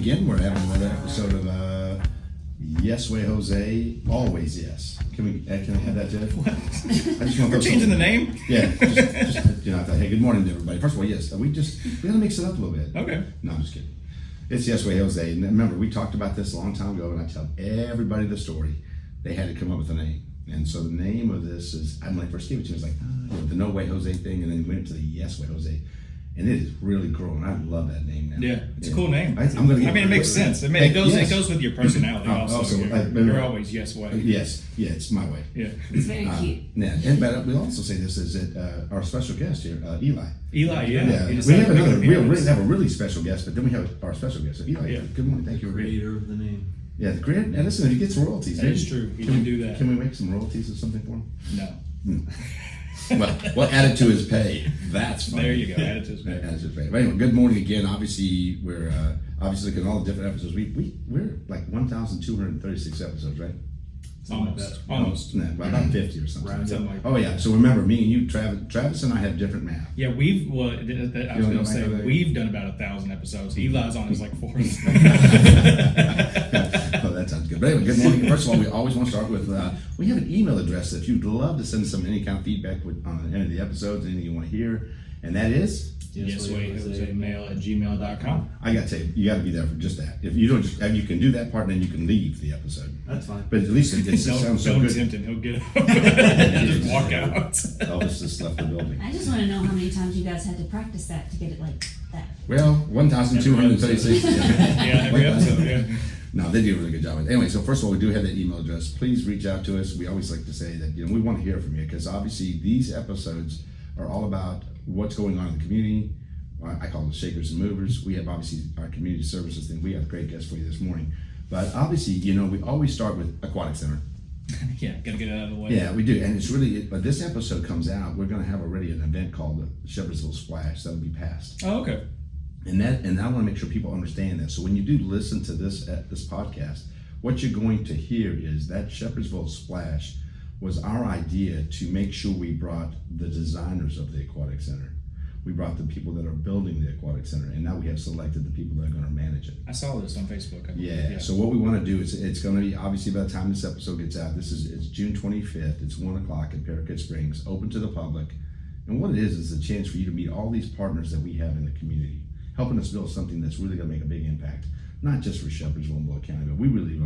again. We're having another episode of Yes Way Jose, Always Yes. Can we have that, Jeff? What? I just want We're changing the name? Yeah. Just, I thought, hey, good morning to everybody. First of all, yes, we got to mix it up a little bit. Okay. No, I'm just kidding. It's Yes Way Jose. And remember, we talked about this a long time ago, and I tell everybody the story. They had to come up with a name. And so the name of this is, when I first gave it to you, it was like, the No Way Jose thing, and then went to the Yes Way Jose. And it is really growing. I love that name now. Yeah, it's a cool name. It makes sense. It goes with your personality also. You're always yes way. Yes, yeah, it's my way. Yeah, it's very cute. Yeah, but we'll also say this is that our special guest here, Eli. Eli, yeah. We have a really special guest, but then we have our special guest, Eli. Yeah. Good morning, thank you. Creator of the name. Yeah, the creator. And listen, he gets royalties. That is true. He can do that. Can we make some royalties or something for him? No. Well, we'll add it to his pay. That's fine. There you go. Add it to his pay. Add it to his pay. But anyway, good morning again. Obviously, we're looking at all the different episodes. We're like 1,236 episodes, right? Almost. No, about 50 or something. Like oh yeah. So remember, me and you, Travis and I have different math. Yeah, we've done about 1,000 episodes. Eli's on his like 4th. Oh, that sounds good. But anyway, good morning. First of all, we always want to start with, we have an email address that you'd love to send any kind of feedback on the end of the episodes, anything you want to hear, and that is? YesWayJoseMail@gmail.com. I got to tell you, you got to be there for just that. If you don't, you can do that part, and then you can leave the episode. That's fine. But at least it sounds so don't good. tempt him. He'll get up and just walk out. Elvis just left the building. I just want to know how many times you guys had to practice that to get it like that. Well, 1,236. Yeah, every episode, yeah. No, they do a really good job. Anyway, so first of all, we do have that email address. Please reach out to us. We always like to say that we want to hear from you because obviously these episodes are all about what's going on in the community. I call them shakers and movers. We have obviously our community services thing. We have great guests for you this morning. But obviously, we always start with Aquatic Center. Yeah, gotta get it out of the way. Yeah, we do. And it's really, but this episode comes out, we're going to have already an event called the Shepherdsville Splash. That'll be passed. Oh, okay. And I want to make sure people understand that. So when you do listen to this podcast, what you're going to hear is that Shepherdsville Splash was our idea to make sure we brought the designers of the Aquatic Center. We brought the people that are building the Aquatic Center, and now we have selected the people that are going to manage it. I saw this on Facebook. Yeah. So what we want to do is, it's going to be, obviously by the time this episode gets out, it's June 25th. It's 1 o'clock in Paracut Springs, open to the public. And what it is a chance for you to meet all these partners that we have in the community, helping us build something that's really going to make a big impact, not just for Shepherdsville and Bullitt County, but we really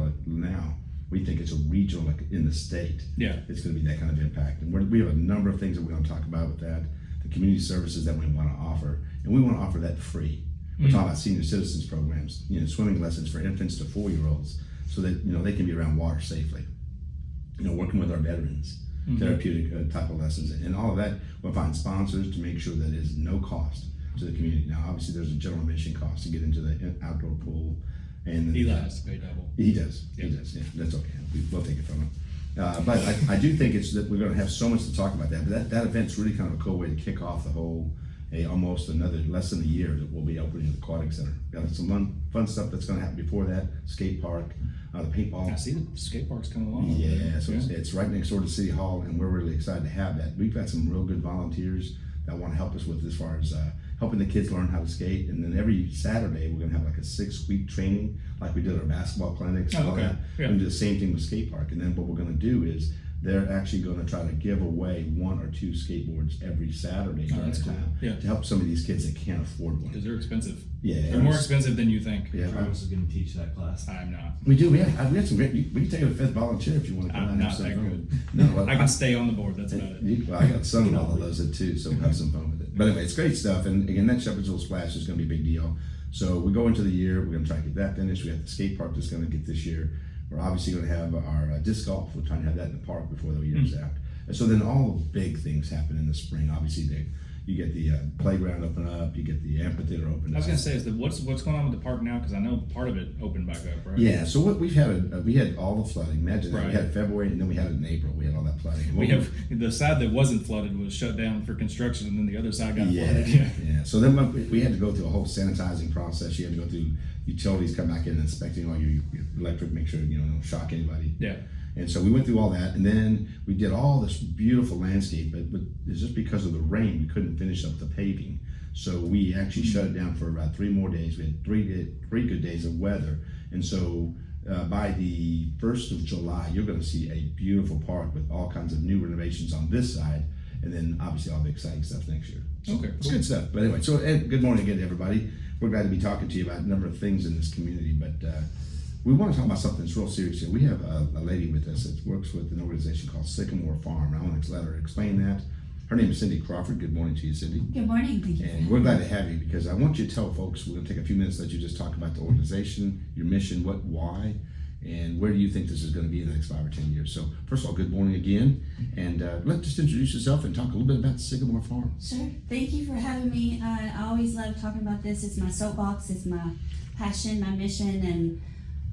we think it's a regional, like in the state. Yeah. It's going to be that kind of impact. And we have a number of things that we're going to talk about with that. The community services that we want to offer, and we want to offer that free. We're talking about senior citizens programs, swimming lessons for infants to 4-year-olds, so that they can be around water safely. Working with our veterans, therapeutic type of lessons, and all of that. We'll find sponsors to make sure that it is no cost to the community. Now, obviously, there's a general admission cost to get into the outdoor pool, and Eli has to pay double. He does. Yeah. He does. Yeah, that's okay. We'll take it from him. But I do think it's that we're going to have so much to talk about that. But that event's really kind of a cool way to kick off the whole, almost less than a year that we'll be opening the Aquatic Center. Got some fun stuff that's going to happen before that. Skate park, the paintball. I see the skate park's coming along. Yeah, so it's right next door to City Hall, and we're really excited to have that. We've got some real good volunteers that want to help us with as far as helping the kids learn how to skate. And then every Saturday we're going to have like a 6-week training, like we did our basketball clinics. Oh, okay. Yeah. We're going to do the same thing with skate park. And then what we're going to do is they're actually going to try to give away 1 or 2 skateboards every Saturday during the time to help some of these kids that can't afford one. Because they're expensive. Yeah. They're more expensive than you think. Yeah. Travis is going to teach that class. I'm not. We do. We had some great. We can take a 5th volunteer if you want to come I'm out. not that good. No, well, I can stay on the board. That's about it. Well, I got a son-in-law that loves it too, so we'll have some fun with it. But anyway, it's great stuff. And again, that Shepherdsville Splash is going to be a big deal. So we go into the year. We're going to try to get that finished. We have the skate park that's going to get this year. We're obviously going to have our disc golf. We're trying to have that in the park before the year's out. And so then all the big things happen in the spring. Obviously, you get the playground open up, you get the amphitheater open up. I was going to say, what's going on with the park now? Because I know part of it opened back up, right? Yeah, so what we had all the flooding. Imagine that. Right. We had February, and then we had it in April. We had all that flooding. We have the side that wasn't flooded was shut down for construction, and then the other side got flooded. Yeah. So then we had to go through a whole sanitizing process. You had to go through utilities, come back in and inspecting all your electric, make sure don't shock anybody. Yeah. And so we went through all that, and then we did all this beautiful landscape, but it's just because of the rain, we couldn't finish up the paving. So we actually shut it down for about 3 more days. We had three good days of weather. And so by the 1st of July, you're going to see a beautiful park with all kinds of new renovations on this side. And then obviously all the exciting stuff next year. So Okay, it's cool. good stuff. But anyway, so good morning again to everybody. We're glad to be talking to you about a number of things in this community. But we want to talk about something that's real serious here. We have a lady with us that works with an organization called Sycamore Farms. I want to let her explain that. Her name is Cindy Crawford. Good morning to you, Cindy. Good morning. Thank you. And we're glad to have you because I want you to tell folks, we're going to take a few minutes, let you just talk about the organization, your mission, why, and where do you think this is going to be in the next 5 or 10 years. So first of all, good morning again. And let's just introduce yourself and talk a little bit about Sycamore Farms. Sure. Thank you for having me. I always love talking about this. It's my soapbox. It's my passion, my mission, and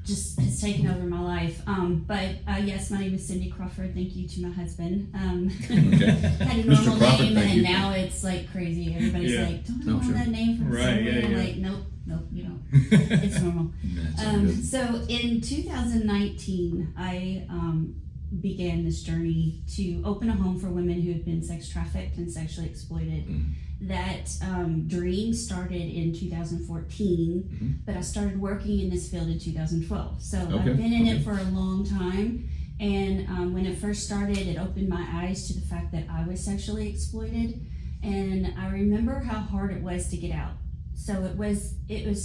just it's taken over my life. But yes, my name is Cindy Crawford. Thank you to my husband. Okay. Had a Mr. normal Crawford, name, thank and you. now it's like crazy. Everybody's Yeah. like, "Don't No, you know sure. that name from Right, somewhere?" yeah, I'm yeah. like, nope, you don't. It's normal. That's good. So in 2019, I began this journey to open a home for women who had been sex trafficked and sexually exploited. That dream started in 2014, but I started working in this field in 2012. So Okay, I've been in okay. it for a long time. And when it first started, it opened my eyes to the fact that I was sexually exploited. And I remember how hard it was to get out. So it was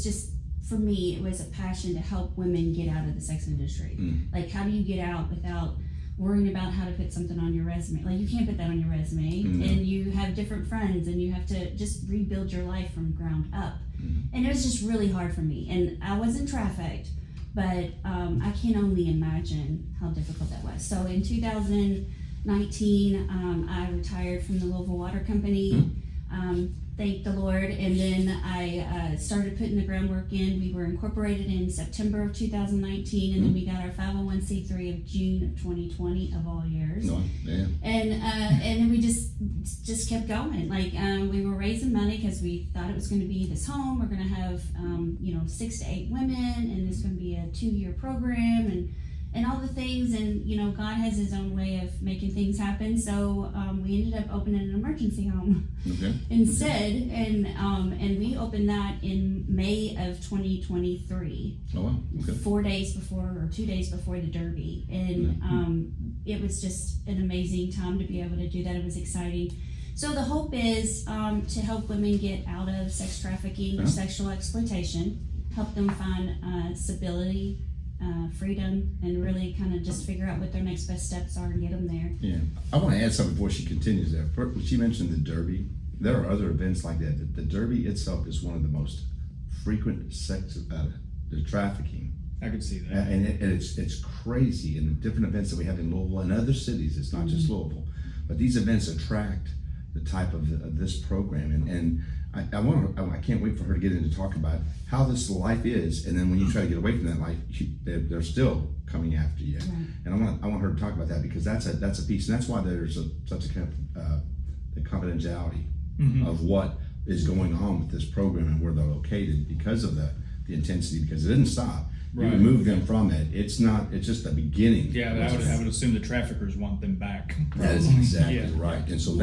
just, for me, it was a passion to help women get out of the sex industry. Like, how do you get out without worrying about how to put something on your resume? Like, you can't put that on your resume. No. And you have different friends, and you have to just rebuild your life from ground up. And it was just really hard for me. And I wasn't trafficked, but I can only imagine how difficult that was. So in 2019, I retired from the Louisville Water Company. Thank the Lord. And then I started putting the groundwork in. We were incorporated in September of 2019, and then we got our 501c3 of June of 2020 of all years. No, yeah. And then we just kept going. Like we were raising money because we thought it was going to be this home. We're going to have 6 to 8 women, and it's going to be a 2-year program, and all the things. And God has His own way of making things happen. So we ended up opening an emergency home Okay. instead, and we opened that in May of 2023. Oh, wow. Okay. 2 days before the Derby, and it was just an amazing time to be able to do that. It was exciting. So the hope is to help women get out of sex trafficking or sexual exploitation, help them find stability, freedom, and really kind of just figure out what their next best steps are and get them there. Yeah. I want to add something before she continues there. She mentioned the Derby. There are other events like that. The Derby itself is one of the most frequent the trafficking. I could see that. And it's crazy. And the different events that we have in Louisville and other cities, it's not just Louisville, but these events attract the type of this program. And I can't wait for her to get into talk about how this life is. And then when you try to get away from that life, they're still coming after you. Right. And I want her to talk about that because that's a piece. And that's why there's such a kind of the confidentiality of what is going on with this program and where they're located because of the intensity, because it didn't stop. You Right. remove them from it. It's just the beginning. Yeah, but I would assume the traffickers want them back. That is exactly Yeah. right. And so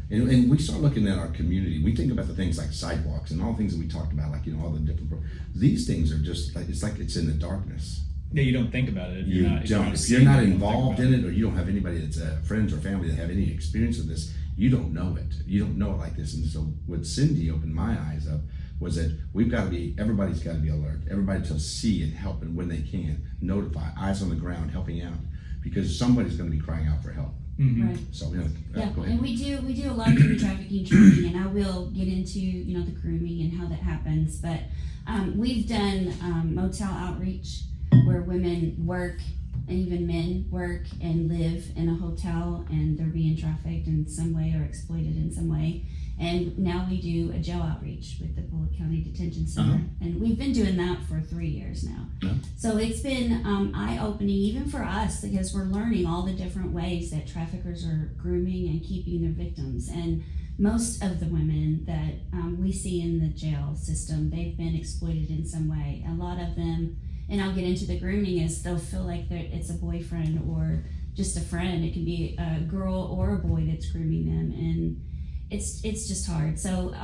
and we start looking at our community. We think about the things like sidewalks and all the things that we talked about, like all the different. These things are just like it's in the darkness. Yeah, you don't think about it if you're not. If you're not involved in it, or you don't have anybody that's friends or family that have any experience of this, you don't know it. You don't know it like this. And so what Cindy opened my eyes up was that everybody's got to be alert. Everybody to see and help, and when they can, notify, eyes on the ground, helping out, because somebody's going to be crying out for help. Right. So Yeah, go ahead. and we do a lot of human trafficking training, and I will get into the grooming and how that happens. But we've done motel outreach where women work, and even men work and live in a hotel, and they're being trafficked in some way or exploited in some way. And now we do a jail outreach with the Bullitt County Detention Center, and we've been doing that for 3 years now. So it's been eye-opening even for us, because we're learning all the different ways that traffickers are grooming and keeping their victims. And most of the women that we see in the jail system, they've been exploited in some way. A lot of them, and I'll get into the grooming, is they'll feel like it's a boyfriend or just a friend. It can be a girl or a boy that's grooming them, and it's just hard. So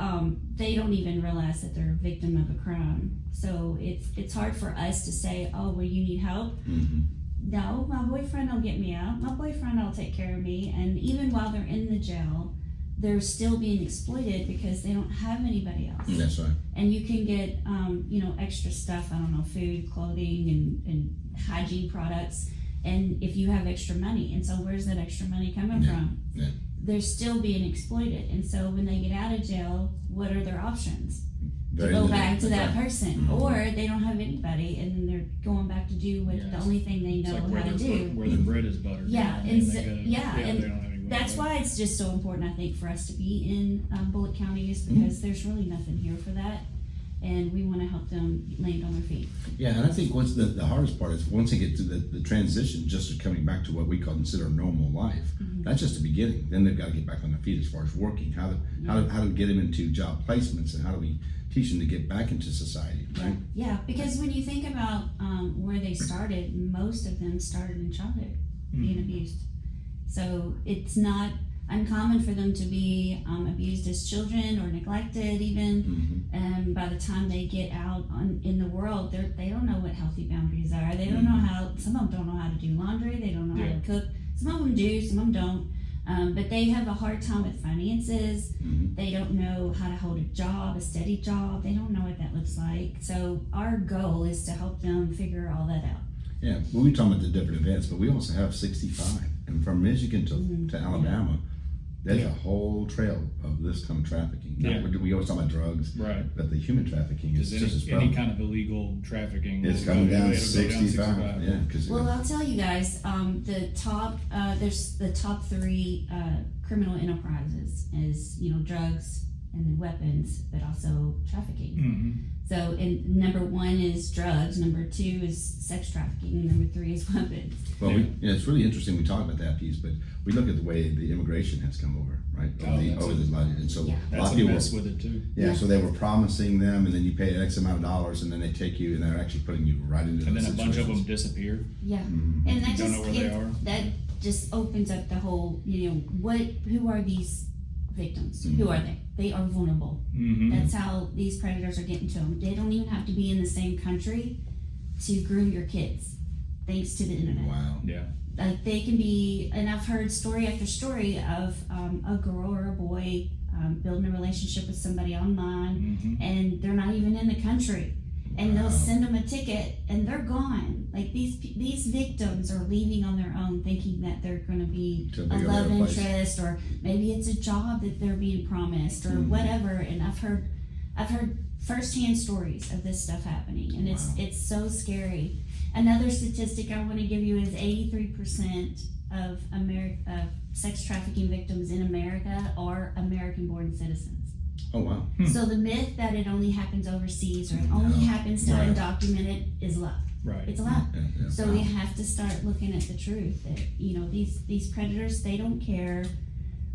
they don't even realize that they're a victim of a crime. So it's hard for us to say, oh, well, you need help. No, my boyfriend will get me out. My boyfriend will take care of me. And even while they're in the jail, they're still being exploited because they don't have anybody else. That's right. And you can get, extra stuff, I don't know, food, clothing, and hygiene products, and if you have extra money. And so where's that extra money coming from? Yeah. They're still being exploited. And so when they get out of jail, what are their options? To go back to that person. Or they don't have anybody, and then they're going back to do what the only thing they know how to do. Where the bread is buttered. Yeah, and and they don't have any that's why it's just so important, I think, for us to be in Bullitt County, is because there's really nothing here for that, and we want to help them land on their feet. Yeah, and I think what's the hardest part is once they get to the transition, just to coming back to what we consider normal life. That's just the beginning. Then they've got to get back on their feet as far as working. How to get them into job placements, and how do we teach them to get back into society, right? Yeah, because when you think about where they started, most of them started in childhood being abused. So it's not uncommon for them to be abused as children or neglected even. And by the time they get out in the world, they don't know what healthy boundaries are. They don't know how, some of them don't know how to do laundry. They don't know how to cook. Some of them do, some of them don't. But they have a hard time with finances. They don't know how to hold a job, a steady job. They don't know what that looks like. So our goal is to help them figure all that out. Yeah, well, we're talking about the different events, but we also have 65. And from Michigan to Alabama, there's a whole trail of this kind of trafficking. We always talk about drugs, right? But the human trafficking is just as any kind of illegal trafficking. It's coming down 65. Yeah, well, I'll tell you guys, there's the top 3 criminal enterprises is drugs and then weapons, but also trafficking. So, and number 1 is drugs, number 2 is sex trafficking, and number 3 is weapons. Well, it's really interesting we talk about that piece, but we look at the way the immigration has come over, right? And so a lot of people mess with it too. Yeah, so they were promising them, and then you pay X amount of dollars, and then they take you, and they're actually putting you right into. And then a bunch of them disappear. Yeah, and that don't know where they are. That just opens up the whole. Who are these victims? Who are they? They are vulnerable. That's how these predators are getting to them. They don't even have to be in the same country to groom your kids, thanks to the internet. Wow. Yeah. Like they can be, and I've heard story after story of a girl or a boy building a relationship with somebody online, and they're not even in the country, and they'll send them a ticket, and they're gone. Like these victims are leaving on their own, thinking that they're going to be a love interest, or maybe it's a job that they're being promised, or whatever. And I've heard firsthand stories of this stuff happening, and it's so scary. Another statistic I want to give you is 83% of sex trafficking victims in America are American-born citizens. Oh, wow. So the myth that it only happens overseas or it only happens to undocumented is a lie. Right. It's a lie. Yeah. So we have to start looking at the truth that these predators, they don't care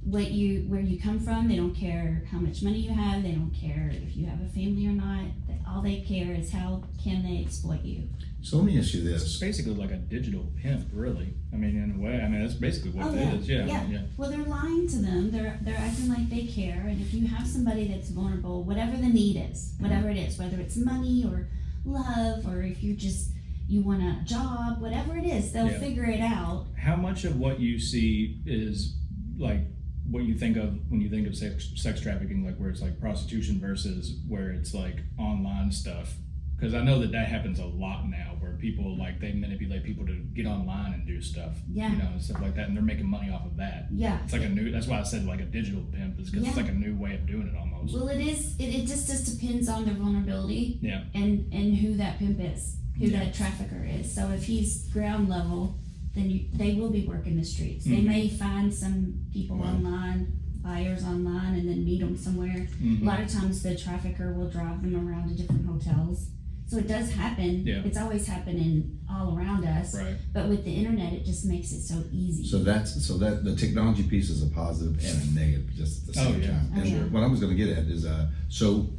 where you come from. They don't care how much money you have. They don't care if you have a family or not. All they care is how can they exploit you. So let me ask you It's this. basically like a digital pimp, really. I mean, in a way. I mean, that's basically what it is. Yeah. Well, they're lying to them. They're acting like they care. And if you have somebody that's vulnerable, whatever the need is, whatever it is, whether it's money or love, or if you want a job, whatever it is, they'll figure it out. How much of what you see is like what you think of when you think of sex trafficking, like where it's like prostitution versus where it's like online stuff? Because I know that happens a lot now, where people they manipulate people to get online and do stuff, and stuff like that, and they're making money off of that. Yeah, it's like that's why I said like a digital pimp, is because it's like a new way of doing it almost. Well, it is. It just depends on their vulnerability. Yeah. And who that pimp is, who that trafficker is. So if he's ground level, then they will be working the streets. They may find some people online, buyers online, and then meet them somewhere. A lot of times the trafficker will drive them around to different hotels. So it does happen. Yeah. It's always happening all around us. Right. But with the internet, it just makes it so easy. So that the technology piece is a positive and a negative just at the same time. And what I was going to get at is so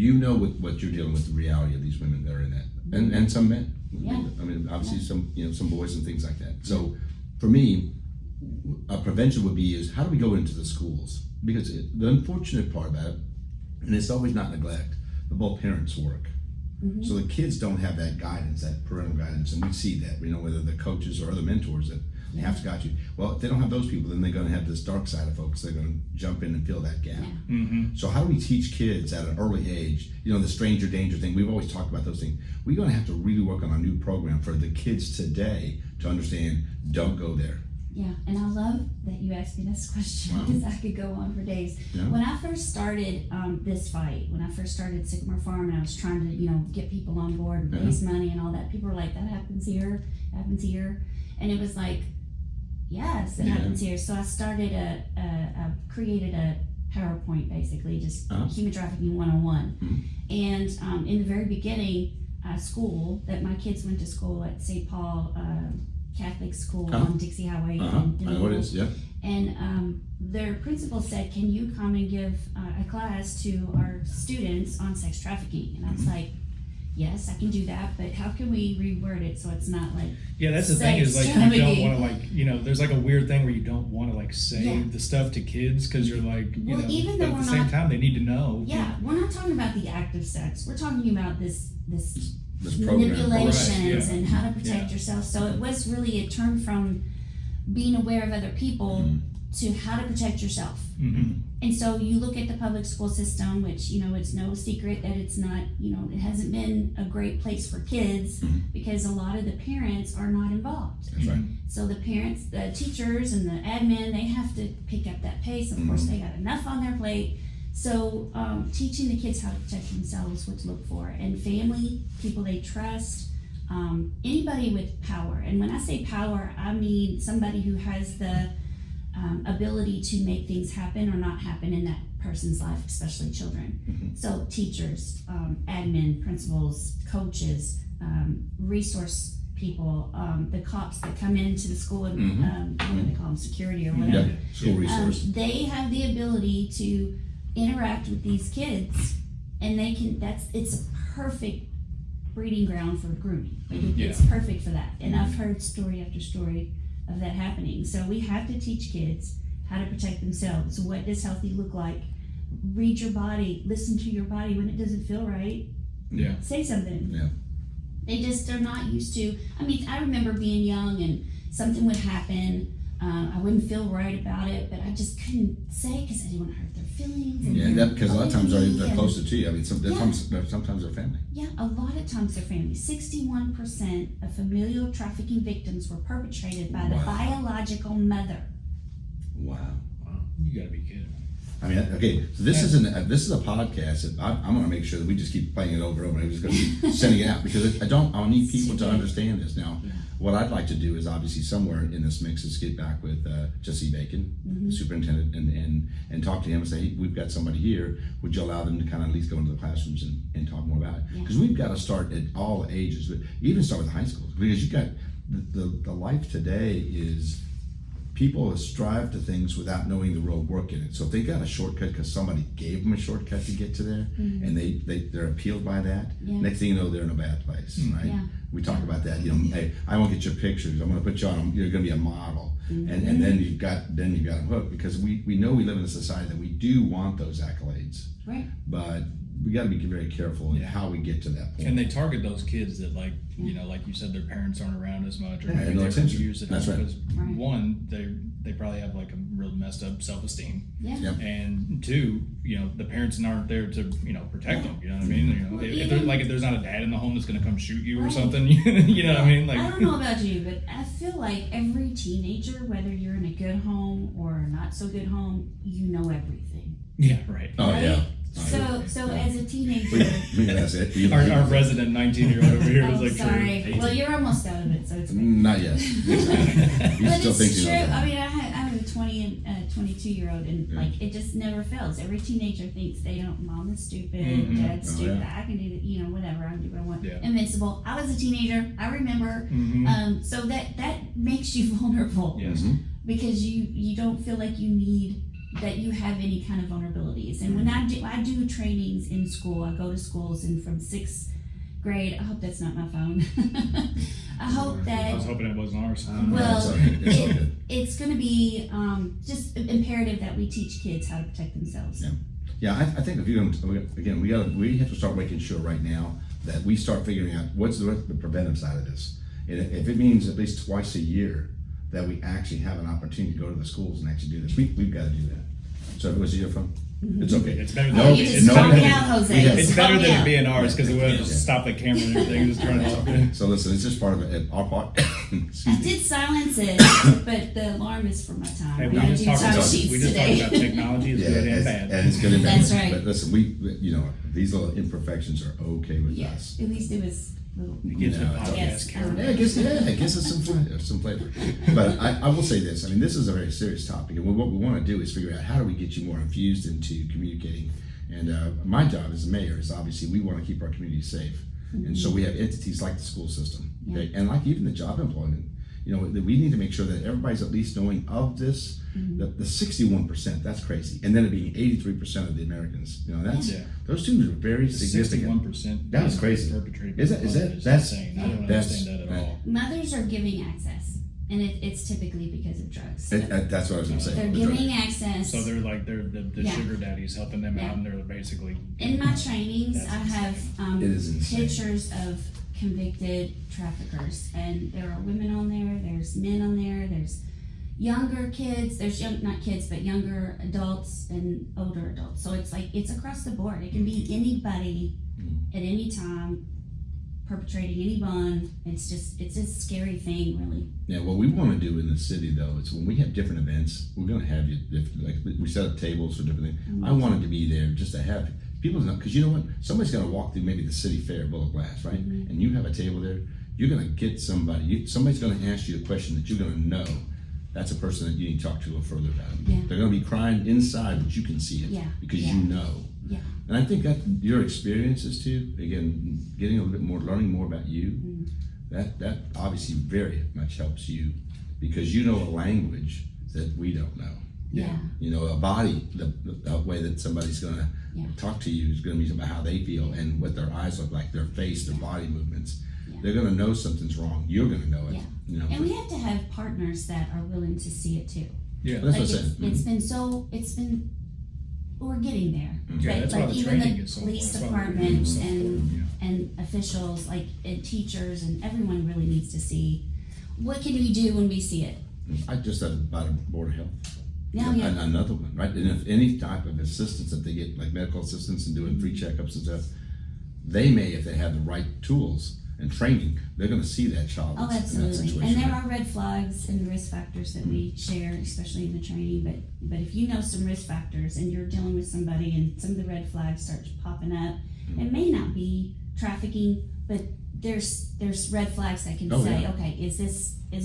with what you're dealing with, the reality of these women that are in that, and some men. Yeah. I mean, obviously some boys and things like that. So for me, a prevention would be how do we go into the schools because the unfortunate part about it, and it's always not neglect, but both parents work. So the kids don't have that guidance, that parental guidance, and we see that, whether the coaches or other mentors that have to guide you. Well, if they don't have those people, then they're going to have this dark side of folks. They're going to jump in and fill that gap. So how do we teach kids at an early age, the stranger danger thing? We've always talked about those things. We're going to have to really work on a new program for the kids today to understand, don't go there. Yeah, and I love that you asked me this question because I could go on for days. Yeah. When I first started this fight, when I first started Sycamore Farm, and I was trying to, get people on board and raise money and all that, people were like, "That happens here, and it was like, yes, it happens here. So I started created a PowerPoint, basically, just human trafficking 101. And in the very beginning, school that my kids went to school at St. Paul Catholic School on Dixie Highway. I know what it is, yeah. And their principal said, "Can you come and give a class to our students on sex trafficking?" And I was like, "Yes, I can do that, but how can we reword it so it's not like..." Yeah, that's the thing is, like, you don't want to, there's like a weird thing where you don't want to, like, say the stuff to kids because you're like, even though but at the same time, they need to know. Yeah, we're not talking about the act of sex. We're talking about this program. manipulations and how to protect yourself. So it was really a turn from being aware of other people to how to protect yourself. And so you look at the public school system, which, it's no secret that it's not, it hasn't been a great place for kids because a lot of the parents are not involved. That's right. So the parents, the teachers and the admin, they have to pick up that pace. Of course, they got enough on their plate. So teaching the kids how to protect themselves, what to look for, and family, people they trust, anybody with power. And when I say power, I mean somebody who has the ability to make things happen or not happen in that person's life, especially children. So teachers, admin, principals, coaches, resource people, the cops that come into the school and what do they call them, security or whatever. Yeah, school resource. They have the ability to interact with these kids, and it's a perfect breeding ground for grooming. It's perfect for that. And I've heard story after story of that happening. So we have to teach kids how to protect themselves. What does healthy look like? Read your body, listen to your body when it doesn't feel right. Say something. They're not used to. I remember being young and something would happen. I wouldn't feel right about it, but I just couldn't say because I didn't want to hurt their feelings. Because a lot of times they're closer to you. Sometimes they're family. Yeah, a lot of times they're family. 61% of familial trafficking victims were perpetrated by the biological mother. Wow. You gotta be kidding. Okay, so this is a podcast that I'm going to make sure that we just keep playing it over and over. I'm just going to keep sending it out because I need people to understand this. Now, what I'd like to do is obviously somewhere in this mix is get back with Jesse Bacon, the superintendent, and talk to him and say, "Hey, we've got somebody here. Would you allow them to kind of at least go into the classrooms and talk more about it?" Because we've got to start at all ages, but even start with high schools because you got the life today is. People strive to things without knowing the real work in it. So if they got a shortcut because somebody gave them a shortcut to get to there, and they're appealed by that, next thing you know, they're in a bad place, right? Yeah. We talk about that. Hey, I won't get your pictures. I'm going to put you on. You're going to be a model, and then you've got them hooked because we know we live in a society that we do want those accolades, right? But we got to be very careful in how we get to that point. And they target those kids that like you said, their parents aren't around as much, or maybe no they're attention. confused at That's home right. because one, they probably have like a real messed up self-esteem, and two, the parents aren't there to protect them. You know what I mean? Well, if there's not a dad in the home that's going to come shoot you or something, you know what I mean? Like, I don't know about you, but I feel like every teenager, whether you're in a good home or a not so good home, you know everything. Yeah, right. Oh yeah. So as a teenager, that's it. Our resident 19-year-old over here was like, sorry. Well, you're almost out of it, so it's not yet. He's but still it's thinking true. of it. I have a 20 and 22-year-old, and like it just never fails. Every teenager thinks mom is stupid, dad's stupid. I can do that, whatever. I can do what I want. Invincible. I was a teenager. I remember. So that makes you vulnerable. Yes. Because you don't feel like that you have any kind of vulnerabilities. And when I do trainings in school, I go to schools, and from 6th grade, I hope that's not my phone. I hope I that, was hoping it wasn't ours. well, It's okay. It's all good. it's going to be just imperative that we teach kids how to protect themselves. Yeah. Yeah, I think if you're going to, again, we have to start making sure right now that we start figuring out what's the preventive side of this. And if it means at least twice a year that we actually have an opportunity to go to the schools and actually do this, we've got to do that. So if it was your phone, it's okay. It's better Oh, you just called me out, Jose. Yeah. It's Just better called me than it out. being ours because we'll just stop the camera and everything, just turn it off. So listen, it's just part of it. Our part. I did silence it, but the alarm is for my time. Hey, I'm we gonna just do talked time about sheets technology. today. Is good and bad. And it's good and bad. That's right. But listen, these little imperfections are okay with Yeah, us. at least it was little. It gives the No, podcast yes. camera. Yeah, it gives us some flavor. But I will say this. I mean, this is a very serious topic, and what we want to do is figure out how do we get you more infused into communicating. And my job as a mayor is obviously we want to keep our community safe, and so we have entities like the school system, okay, and like even the job employment. That we need to make sure that everybody's at least knowing of this. The 61%, that's crazy, and then it being 83% of the Americans. That's those two are very significant. 61%. That was crazy. Perpetrated. That's insane. I don't that's- understand that at all. Mothers are giving access, and it's typically because of drugs. That's what I was going to say. They're The drug- giving access. So they're like the Yeah. sugar daddies helping them Yeah. out, and they're basically In my trainings, That's I have It is insane. pictures of convicted traffickers, and there are women on there, there's men on there, there's younger kids, there's not kids, but younger adults and older adults. So it's across the board. It can be anybody at any time perpetrating any bond. It's a scary thing, really. Yeah, what we want to do in the city though is when we have different events, we're going to have you. Like we set up tables for different things. I wanted to be there just to have people know, because you know what? Somebody's going to walk through maybe the city fair, Bullock Glass, right? And you have a table there. You're going to get somebody. Somebody's going to ask you a question that you're going to know. That's a person that you need to talk to a little further about. Yeah. They're going to be crying inside, but you can see it because you know. Yeah. And I think that your experiences too, again, getting a little bit more, learning more about you, that obviously very much helps you because you know a language that we don't know. Yeah. A body, the way that somebody's going to talk to you is going to be about how they feel and what their eyes look like, their face, their body movements. Yeah. They're going to know something's wrong. You're going to know it. Yeah. And we have to have partners that are willing to see it too. yeah. That's Like what I said. We're getting there. Yeah, Right? that's why Like the even training the is so police that's why we're doing departments stuff for them, and officials, and teachers, and everyone really needs to see what can we do when we see it. I just said about Board of Health. Yeah, yeah. Another one, right? And if any type of assistance that they get, like medical assistance and doing free checkups and stuff, they may, if they have the right tools and training, they're going to see that child Oh, in that absolutely. situation. And there right? are red flags and risk factors that we share, especially in the training. But if you know some risk factors and you're dealing with somebody and some of the red flags start popping up, it may not be trafficking, but there's red flags that can say, okay, is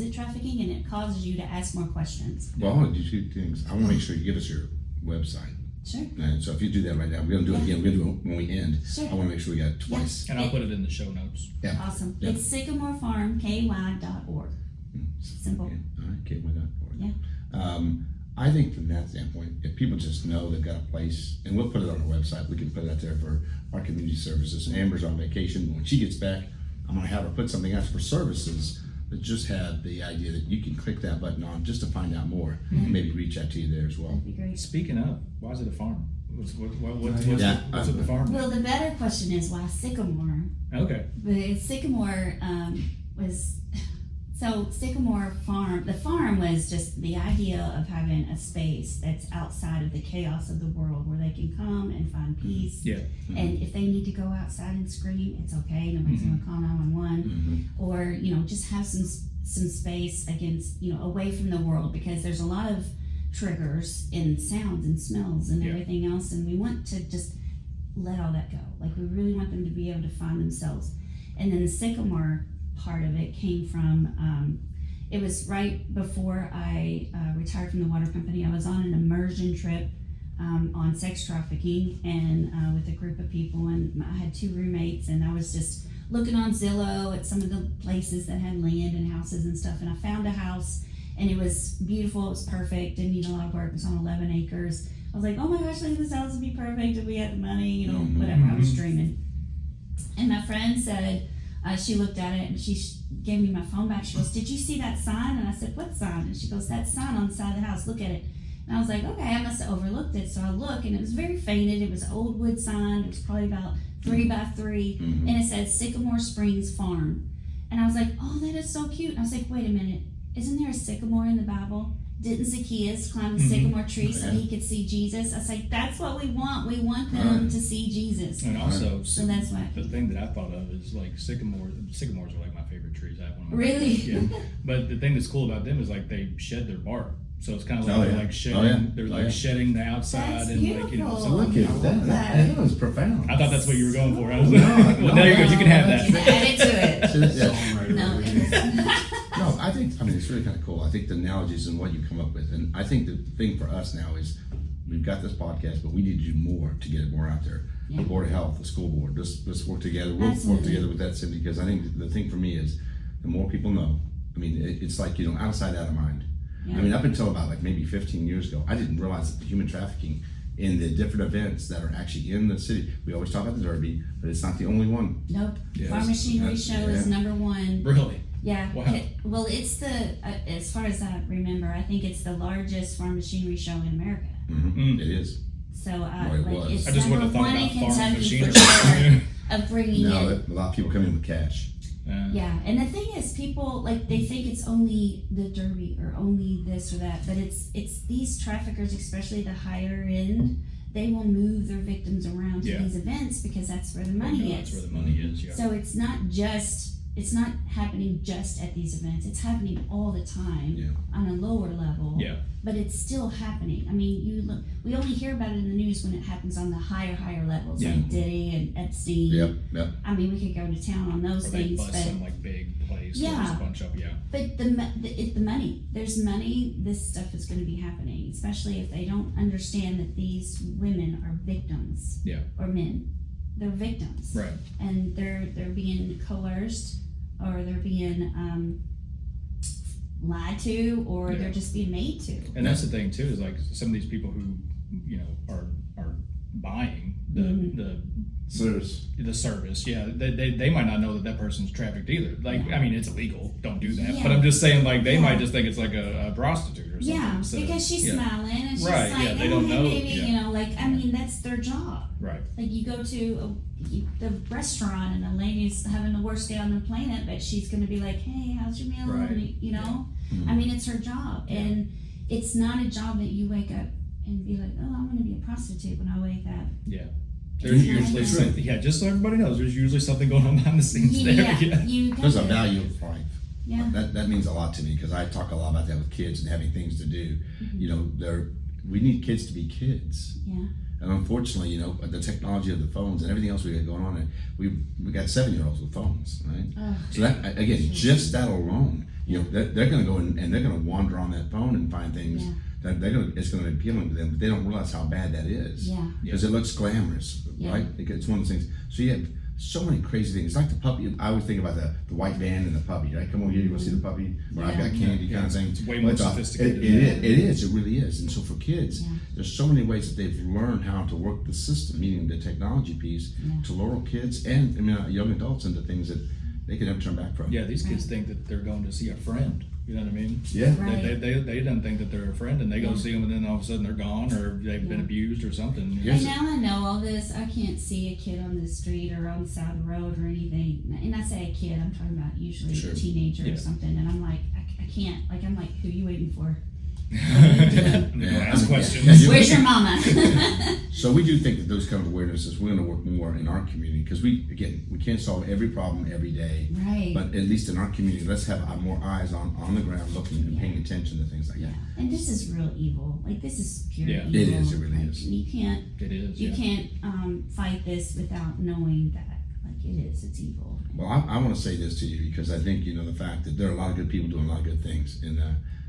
it trafficking? And it causes you to ask more questions. Well, I want to do two things. I want to make sure you give us your website. Sure. And so if you do that right now, we're going to do it again. We're going to do it when we end. Sure. I want to make sure we got it twice. And I'll put it in the show notes. Yeah. Awesome. Yeah. It's sycamorefarmky.org. Simple. Okay. All right. KY.org. Yeah. I think from that standpoint, if people just know they've got a place, and we'll put it on our website, we can put it out there for our community services. Amber's on vacation. When she gets back, I'm going to have her put something out for services that just have the idea that you can click that button on just to find out more and maybe reach out to you there as well. That'd be great. Speaking of, why is it a farm? What's at the farm? Well, the better question is why Sycamore? Okay. But Sycamore was so Sycamore Farm. The farm was just the idea of having a space that's outside of the chaos of the world where they can come and find peace. Yeah. And if they need to go outside and scream, it's okay. Nobody's going to call 911. Or just have some space against away from the world, because there's a lot of triggers in sounds and smells and everything else, and we want to just let all that go. Like, we really want them to be able to find themselves. And then the Sycamore part of it came from it was right before I retired from the water company. I was on an immersion trip on sex trafficking and with a group of people, and I had 2 roommates, and I was just looking on Zillow at some of the places that had land and houses and stuff, and I found a house. And it was beautiful, it was perfect, didn't need a lot of work, it was on 11 acres. I was like, oh my gosh, look, this house would be perfect if we had the money, whatever, I was dreaming. And my friend said, she looked at it and she gave me my phone back. She goes, "Did you see that sign?" And I said, "What sign?" And she goes, "That sign on the side of the house. Look at it." And I was like, "Okay, I must have overlooked it." So I look, and it was very faded. It was an old wood sign. It was probably about 3 by 3, Mhm. and it said Sycamore Springs Farm. And I was like, "Oh, that is so cute." And I was like, "Wait a minute, isn't there a sycamore in the Bible? Didn't Zacchaeus climb the sycamore tree so he could see Jesus?" I was like, "That's what we want. We want them to see Jesus." And also, So that's why. the thing that I thought of is like sycamores are like my favorite trees. I have one. Really? Yeah. But the thing that's cool about them is like they shed their bark. So it's kind of like Oh, they're yeah. like shedding, Oh, yeah. they're Oh, like yeah. shedding the outside That's and like, you know. beautiful. So Look at I that. love That was profound. I thought that's what you were going for. I was No, like, well, there you go. You can have You that. can add it to it. So that- yeah. Songwriter No, over it here. isn't. No, I mean, it's really kind of cool. I think the analogies and what you come up with, and I think the thing for us now is we've got this podcast, but we need to do more to get it more out there. Yeah. The Board of Health, the school board, let's work together. We'll work Absolutely. together with that, Cindy, because I think the thing for me is the more people know. I mean, it's like, out of sight, out of mind. Yeah. I mean, up until about like maybe 15 years ago, I didn't realize that the human trafficking in the different events that are actually in the city. We always talk about the Derby, but it's not the only one. Nope. Yes. Farm Machinery That's- Show is yeah. #1. Really? Yeah. Wow. Well, it's the as far as I remember, I think it's the largest farm machinery show in America. It is. So Boy, it was. it's I just wouldn't have thought #1 in about farm Kentucky for machinery. sure of bringing No, it. a lot of people come in with cash. Yeah, and the thing is, people they think it's only the Derby or only this or that, but it's these traffickers, especially the higher end. They will move their victims around to Yeah. these events because that's where the I money know is. that's where the money is. Yeah. So it's not happening just at these events. It's happening all the time Yeah. on a lower level. Yeah. But it's still happening. I mean, we only hear about it in the news when it happens on the higher levels, Yeah. like Diddy and Epstein. Yep. I mean, we could go to town on those Or they things, bust but some like big place. Yeah. There's a bunch of but the money. There's money. This stuff is going to be happening, especially if they don't understand that these women are victims. Yeah. Or men. They're victims. Right. And they're being coerced, or they're being lied to, or Yeah. they're just being made to. And that's the thing too, is like some of these people who, are buying the Service. service, yeah, they might not know that person's trafficked either. Like, I mean, it's illegal, don't do that. Yeah. But I'm just saying, like, they Yeah. might just think it's like a prostitute or something. Yeah, So, because she's yeah. smiling and she's Right, like, yeah, they "Oh, don't hey, know, baby," yeah. I mean, that's their job. Right. Like, you go to the restaurant and the lady's having the worst day on the planet, but she's going to be like, "Hey, how's your meal?" Right. And, Mhm. I mean, it's her job. Yeah. And it's not a job that you wake up and be like, "Oh, I'm going to be a prostitute when I wake up." Yeah. It's There's not usually that. yeah, just so everybody knows, there's usually something going on behind the scenes there. Yeah, you There's a got it. value of life. Yeah. That means a lot to me because I talk a lot about that with kids and having things to do. We need kids to be kids. Yeah. And unfortunately, the technology of the phones and everything else we got going on, we got 7-year-olds with phones, right? Oh, So that again, just that alone, they're going to go in and they're going to wander on that phone and find things Yeah. that it's going to be appealing to them, but they don't realize how bad that is. yeah. Because it looks glamorous, Yeah. right? It's one of those things. So you have so many crazy things. It's like the puppy. I always think about the white van and the puppy, right? Come over here, you want to see the puppy? Or I've got candy kind of thing. It's way more sophisticated It than that. is. It really is. And so for kids, Yeah. there's so many ways that they've learned how to work the system, meaning the technology piece, Yeah. to lure kids and young adults into things that they can never turn back from. Yeah, these kids think that they're going to see a friend. You know what I mean? Yeah. Right. They don't think that they're a friend, and they go Yeah. see them, and then all of a sudden they're gone, or they've been Yeah. abused or something. Yeah. And now I know all this. I can't see a kid on the street or on the side of the road or anything. And I say a kid, I'm talking about usually Sure. a teenager Yeah. or something. And I'm like, I can't. Like, I'm like, who are you waiting for? Ask questions. Yeah, Where's your mama? So we do think that those kind of awarenesses, we're going to work more in our community because we can't solve every problem every day. Right. But at least in our community, let's have more eyes on the ground looking and paying attention to things like Yeah. that. And this is real evil. Like, this is pure Yeah. evil. It is. It really Like, is. You can't. It is. You Yeah. can't fight this without knowing that. Like, it is. It's evil. Well, I want to say this to you because I think, the fact that there are a lot of good people doing a lot of good things. And,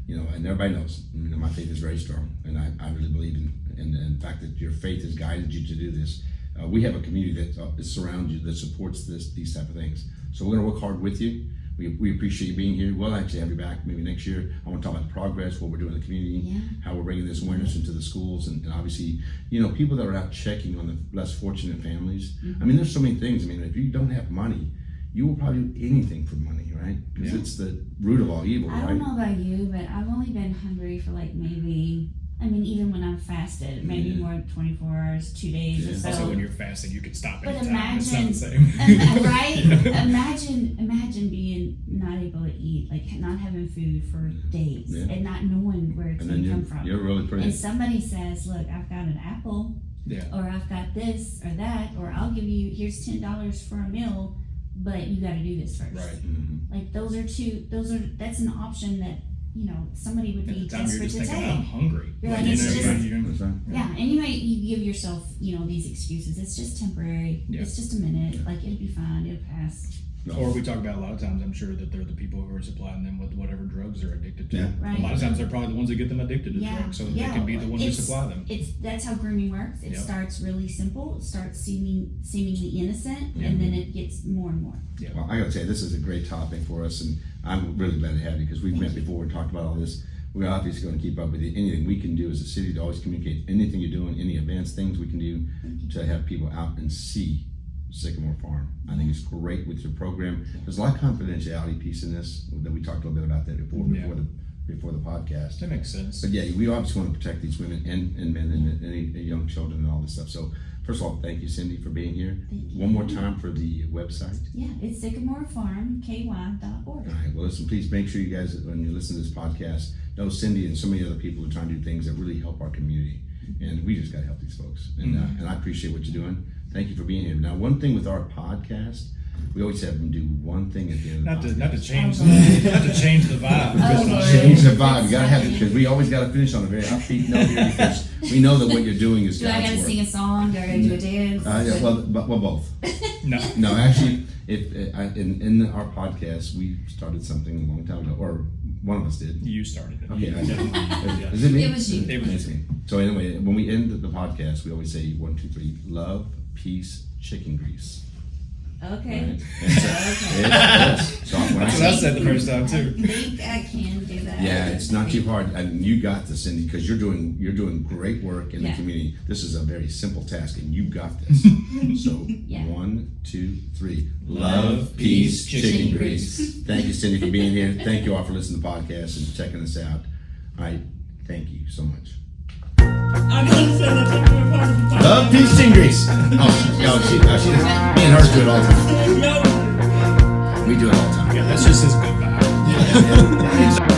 and everybody knows, my faith is very strong. And I really believe in the fact that your faith has guided you to do this. We have a community that surrounds you, that supports these type of things. So we're going to work hard with you. We appreciate you being here. We'll actually have you back maybe next year. I want to talk about the progress, what we're doing in the community, Yeah. how we're bringing this awareness into the schools, and obviously, people that are out checking on the less fortunate families. I mean, there's so many things. I mean, if you don't have money, you will probably do anything for money, right? Because it's the root of all evil, I right? don't know about you, but I've only been hungry for like maybe, I mean, even when I'm fasted, maybe more than 24 hours, 2 days or so. Also, when you're fasting, you can stop But anytime. It's not imagine, the same. right? Imagine being not able to eat, like not having food for days and not knowing where it's going to come from. You're really pretty. And somebody says, look, I've got an apple, or I've got this or that, or I'll give you, here's $10 for a meal, but you got to do this first. Right. Like that's an option that, you know, somebody would be At the time, you're desperate just to thinking, take. I'm hungry. You're like, You it's know, just- you- Yeah, and you give yourself, you know, these excuses. It's just temporary. Yeah. It's just a minute. Like, it'll be fine. It'll pass. No. Or we talk about a lot of times, I'm sure that they're the people who are supplying them with whatever drugs they're addicted to. Yeah. Right. A lot of times they're probably the ones that get them addicted to drugs, so that they can be the ones who supply them. That's how grooming works. It Yep. starts really simple. It starts seemingly innocent, Yeah. and then it gets more and more. Well, I got to say, this is a great topic for us, and I'm really glad to have you because we've met before and talked about all this. We're obviously going to keep up with it. Anything we can do as a city to always communicate anything you're doing, any advanced things we can do to have people out and see Sycamore Farm. I think it's great with your program. There's a lot of confidentiality piece in this that we talked a little bit about that before the podcast. That makes sense. But yeah, we obviously want to protect these women and men and any young children and all this stuff. So first of all, thank you, Cindy, for being here. Thank you. One more time for the website. Yeah, it's sycamorefarmky.org. All right. Well, listen, please make sure you guys, when you listen to this podcast, know Cindy and so many other people who are trying to do things that really help our community. And we just got to help these folks. And and I appreciate what you're doing. Thank you for being here. Now, one thing with our podcast, we always have them do one thing at the end of the podcast. Not to change the vibe. Oh, Lord. Change the vibe. You got to have it because we always got to finish on a very upbeat note here because we know that what you're doing is Do I God's gotta work. sing a song? Do I gotta do a dance? Yeah, well, both. No. No, actually, in our podcast, we started something a long time ago, or one of us did. You started it. Okay, I did. Yeah. Is it me? It was you. It was It's me. So anyway, when we end the podcast, we always say 1, 2, 3, love, peace, chicken grease. Okay. Right? Okay. So when That's what I said the first time too. I think I can do that. yeah, it's not too hard, and you got this, Cindy, because you're doing great work in the Yeah. community. This is a very simple task, and you got this. So Yeah. 1, 2, 3, Love, peace, chicken grease. Thank you, Cindy, for being here. Thank you all for listening to the podcast and checking us out. All right, thank you so much. Love, peace, chicken grease. Me and her do it all the time. We do it all the time. Yeah, that's just his good vibe. Yeah.